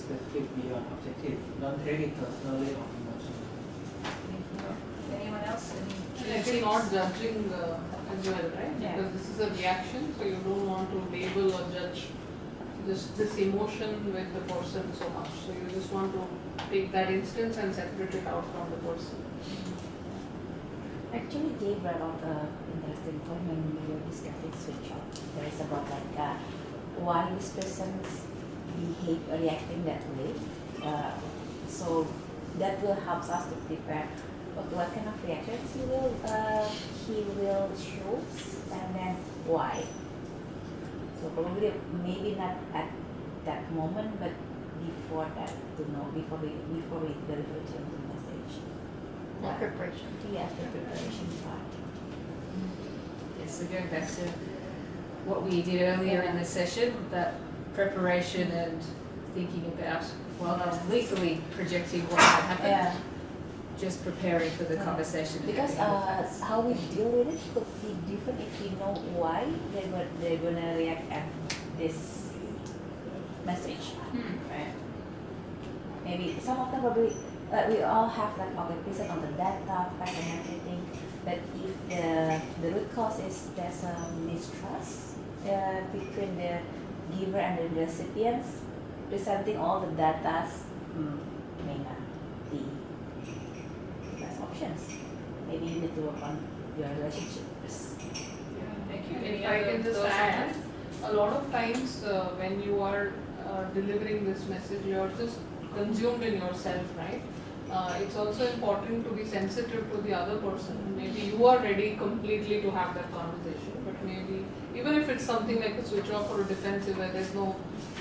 specific beyond objective. Don't take it personally or emotionally. Anyone else? I think not judging as well, right? Yeah. Because this is a reaction, so you don't want to label or judge just this emotion with the person so much. So you just want to take that instance and separate it out from the person. Actually, Dave brought out an interesting point when we were discussing switch off. There is about like why this person's reacting that way. So that will help us to prepare what kind of reactions he will show, and then why. So probably maybe not at that moment, but before that, to know before we deliver to the message. Preparation. Yes, the preparation part. Yes, so going back to what we did earlier in the session, that preparation and thinking about, well, not lethally projecting what might happen, Yeah. just preparing for the conversation. Because how we deal with it could be different if we know why they're gonna react at this message, right? Maybe some of them probably we all have like present on the data, facts and everything. But if the root cause is there's a mistrust between the giver and the recipients, presenting all the data may not be the best options. Maybe you need to work on your relationship first. Thank you. If I can just add, a lot of times when you are delivering this message, you are just consumed in yourself, right? It's also important to be sensitive to the other person. Maybe you are ready completely to have that conversation, but maybe even if it's something like a switch off or a defensive where there's no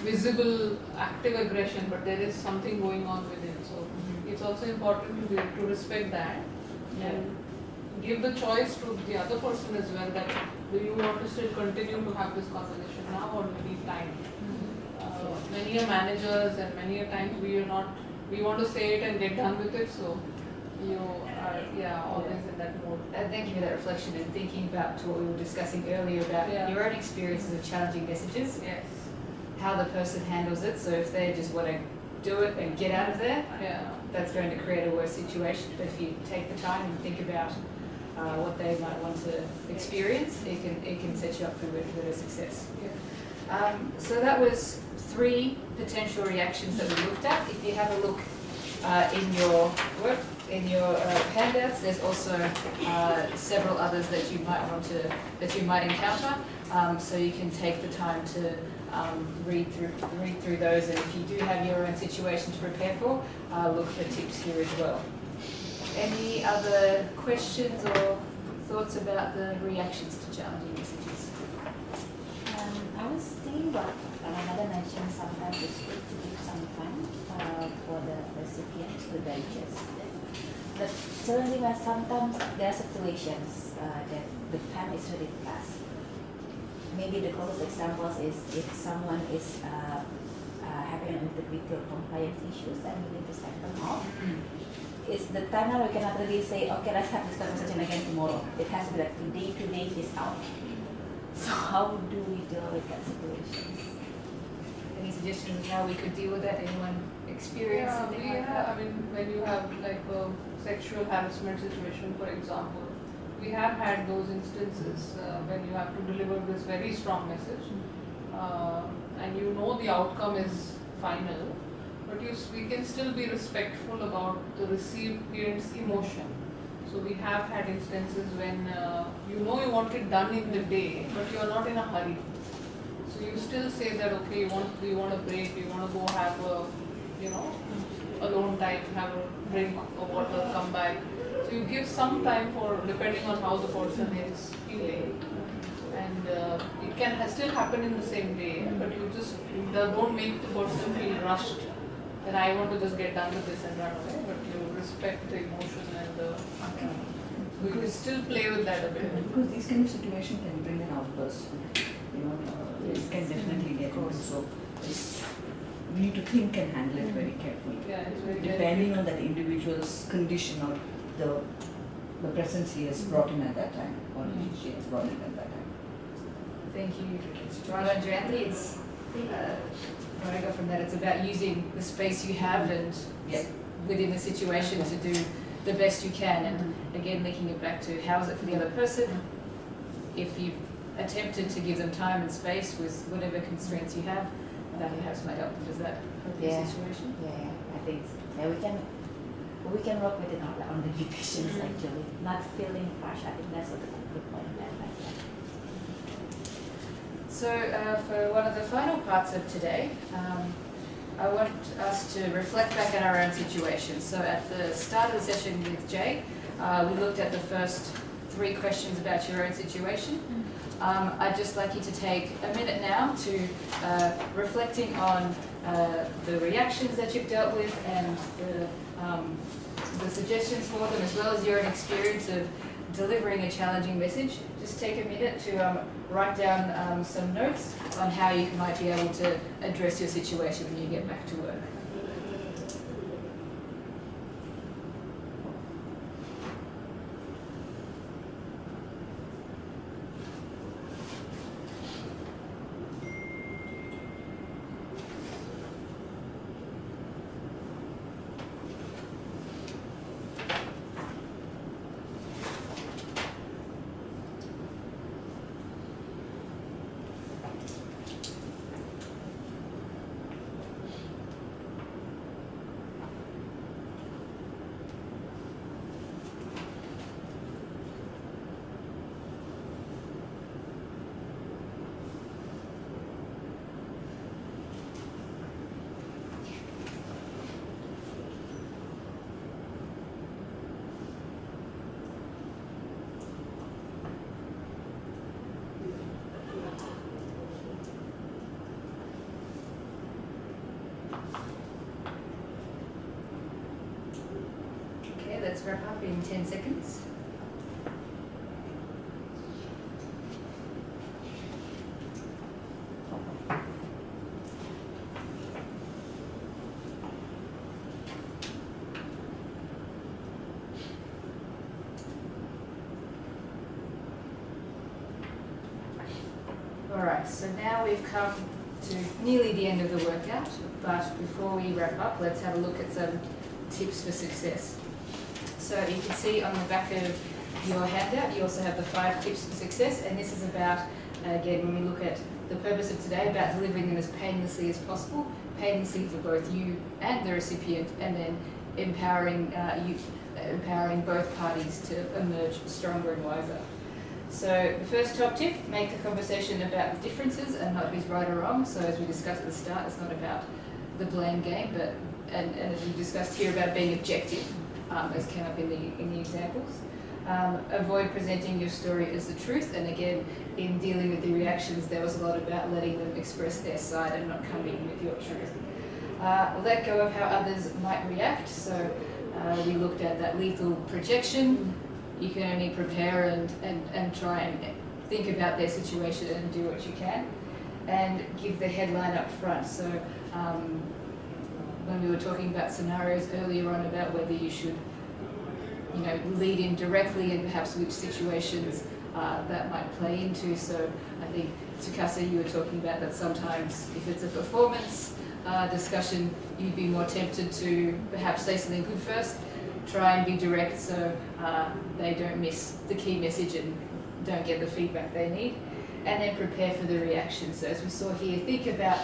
visible active aggression, but there is something going on within. So it's also important to respect that and give the choice to the other person as well, that do you want to still continue to have this conversation now or do you need time? Many a managers and many a times we want to say it and get done with it, so you are always in that mode. And thank you for that reflection and thinking about what we were discussing earlier about your own experiences of challenging messages, Yes. how the person handles it. So if they just want to do it and get out of there, that's going to create a worse situation. But if you take the time and think about what they might want to experience, it can set you up for better success. So that was 3 potential reactions that we looked at. If you have a look in your work, in your handouts, there's also several others that you might encounter. So you can take the time to read through those, and if you do have your own situation to prepare for, look for tips here as well. Any other questions or thoughts about the reactions to challenging messages? I was thinking about another mention sometimes it's good to give some time for the recipients to digest it. But certainly when sometimes there are situations that the time is really fast. Maybe the closest examples is if someone is having an integrity or compliance issues and we need to set them off. It's the time now we cannot really say, okay, let's have this conversation again tomorrow. It has to be like today is out. So how do we deal with that situations? Any suggestions of how we could deal with that? Anyone experience something like that? I mean, when you have like a sexual harassment situation, for example, we have had those instances when you have to deliver this very strong message, and you know the outcome is final, but we can still be respectful about the recipient's emotion. So we have had instances when you know you want it done in the day, but you are not in a hurry. So you still say that, okay, we want a break, we want to go have a, alone time, have a drink of water, come back. So you give some time for, depending on how the person is feeling. And it can still happen in the same day, but you just don't make the person feel rushed that I want to just get done with this and run away, but you respect the emotion and the... We could still play with that a bit. Because these kind of situations can bring an outburst. This can definitely get in. So we need to think and handle it very carefully. Yeah, it's very depending on that individual's condition or the presence he has brought in at that time or she has brought in at that time. Thank you. Right on, Jayanthy, it's what I got from that, it's about using the space you have and within the situation to do the best you can. And again, linking it back to how is it for the other person. If you've attempted to give them time and space with whatever constraints you have, that perhaps might help. Does that help your situation? Yeah, I think so. Yeah, we can work with it on the patients actually, not feeling harsh. I think that's what the point of that. So for one of the final parts of today, I want us to reflect back on our own situation. So at the start of the session with Jay, we looked at the first 3 questions about your own situation. I'd just like you to take a minute now to reflecting on the reactions that you've dealt with and the suggestions for them, as well as your own experience of delivering a challenging message. Just take a minute to write down some notes on how you might be able to address your situation when you get back to work. Let's wrap up in 10 seconds. Alright, so now we've come to nearly the end of the workout, but before we wrap up, let's have a look at some tips for success. So you can see on the back of your handout, you also have the 5 tips for success, and this is about, again, when we look at the purpose of today, about delivering them as painlessly as possible, painlessly for both you and the recipient, and then empowering both parties to emerge stronger and wiser. So the first top tip, make the conversation about the differences and not who's right or wrong. So as we discussed at the start, it's not about the blame game, but and as we discussed here, about being objective. As came up in the examples. Avoid presenting your story as the truth, and again, in dealing with the reactions, there was a lot about letting them express their side and not coming with your truth. Let go of how others might react, so we looked at that lethal projection. You can only prepare and try and think about their situation and do what you can, and give the headline up front. So when we were talking about scenarios earlier on about whether you should, lead in directly and perhaps which situations that might play into. So I think, Tsukasa, you were talking about that sometimes if it's a performance discussion, you'd be more tempted to perhaps say something good first, try and be direct so they don't miss the key message and don't get the feedback they need, and then prepare for the reaction. So as we saw here, think about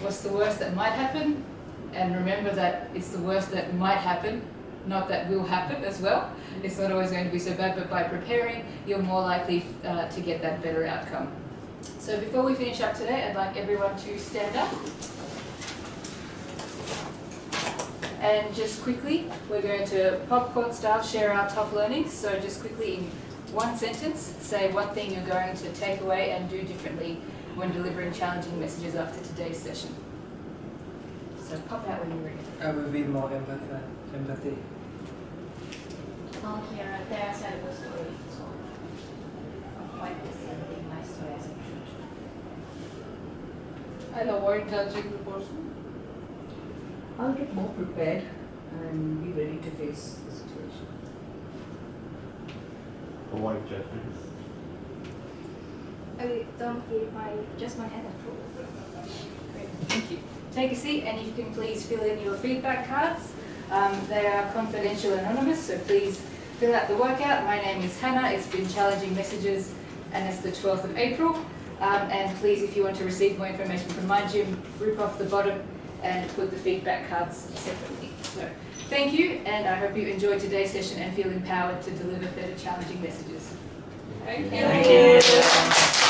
what's the worst that might happen, and remember that it's the worst that might happen, not that will happen as well. It's not always going to be so bad, but by preparing, you're more likely to get that better outcome. So before we finish up today, I'd like everyone to stand up. And just quickly, we're going to popcorn style share our top learnings. So just quickly in one sentence, say one thing you're going to take away and do differently when delivering challenging messages after today's session. So pop out when you're ready. I will be more empathy. Oh, here, there, I said it was story, so avoid presenting my story as a truth. I'll avoid judging the person. I'll get more prepared and be ready to face the situation. Avoid judgments. I don't feel my judgment as a truth. take a seat and you can please fill in your feedback cards. They are confidential and anonymous, so please fill out the workout. My name is Hannah, it's been Challenging Messages and it's the 12th of April. And please, if you want to receive more information from my gym, rip off the bottom and put the feedback cards separately. So thank you, and I hope you enjoyed today's session and feel empowered to deliver better challenging messages. Thank you. Thank you.